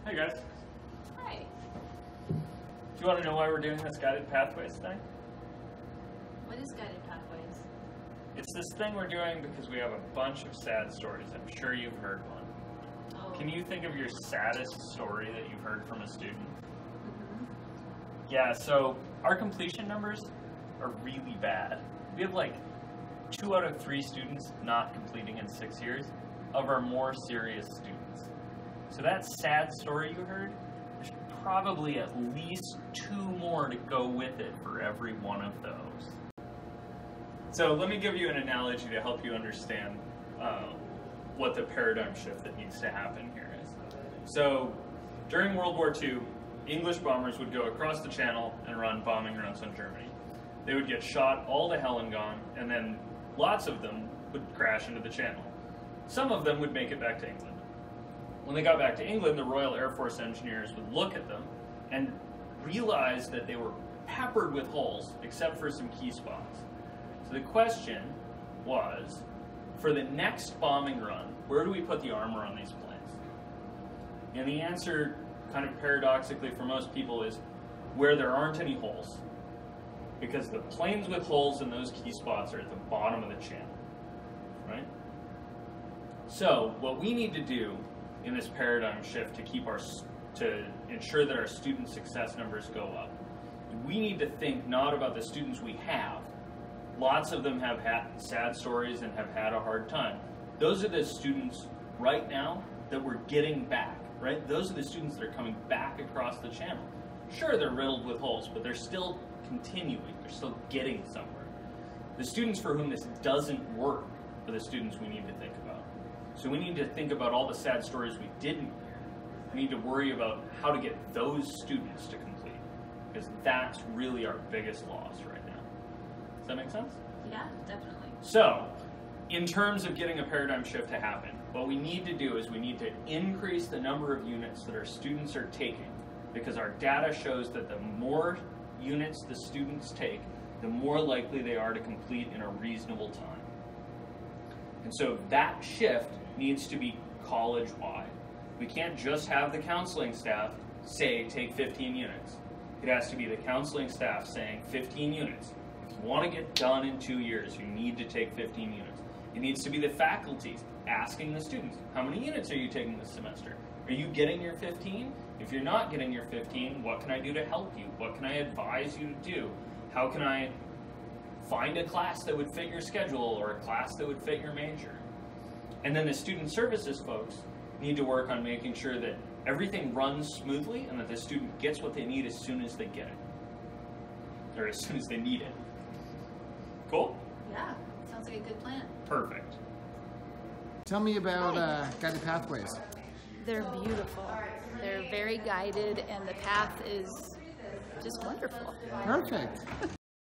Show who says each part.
Speaker 1: Hey guys.
Speaker 2: Hi.
Speaker 1: Do you want to know why we're doing this Guided Pathways thing?
Speaker 2: What is Guided Pathways?
Speaker 1: It's this thing we're doing because we have a bunch of sad stories. I'm sure you've heard one.
Speaker 2: Oh.
Speaker 1: Can you think of your saddest story that you've heard from a student?
Speaker 2: Mm-hmm.
Speaker 1: Yeah, so our completion numbers are really bad. We have like 2 out of 3 students not completing in 6 years of our more serious students. So that sad story you heard, there's probably at least 2 more to go with it for every one of those. So let me give you an analogy to help you understand what the paradigm shift that needs to happen here is. So during World War II, English bombers would go across the channel and run bombing runs on Germany. They would get shot all to hell and gone, and then lots of them would crash into the channel. Some of them would make it back to England. When they got back to England, the Royal Air Force engineers would look at them and realize that they were peppered with holes, except for some key spots. So the question was, for the next bombing run, where do we put the armor on these planes? And the answer, kind of paradoxically for most people, is where there aren't any holes. Because the planes with holes in those key spots are at the bottom of the channel, right? So what we need to do in this paradigm shift to ensure that our student success numbers go up, we need to think not about the students we have. Lots of them have had sad stories and have had a hard time. Those are the students right now that we're getting back, right? Those are the students that are coming back across the channel. Sure, they're riddled with holes, but they're still continuing. They're still getting somewhere. The students for whom this doesn't work are the students we need to think about. So we need to think about all the sad stories we didn't hear. We need to worry about how to get those students to complete, because that's really our biggest loss right now. Does that make sense?
Speaker 2: Yeah, definitely.
Speaker 1: So, in terms of getting a paradigm shift to happen, what we need to do is we need to increase the number of units that our students are taking, because our data shows that the more units the students take, the more likely they are to complete in a reasonable time. And so that shift needs to be college-wide. We can't just have the counseling staff say, take 15 units. It has to be the counseling staff saying 15 units. If you want to get done in 2 years, you need to take 15 units. It needs to be the faculty asking the students, how many units are you taking this semester? Are you getting your 15? If you're not getting your 15, what can I do to help you? What can I advise you to do? How can I find a class that would fit your schedule or a class that would fit your major? And then the student services folks need to work on making sure that everything runs smoothly and that the student gets what they need as soon as they get it. Or as soon as they need it. Cool?
Speaker 2: Yeah, sounds like a good plan.
Speaker 1: Perfect.
Speaker 3: Tell me about Guided Pathways.
Speaker 4: They're beautiful. They're very guided, and the path is just wonderful.
Speaker 3: Perfect.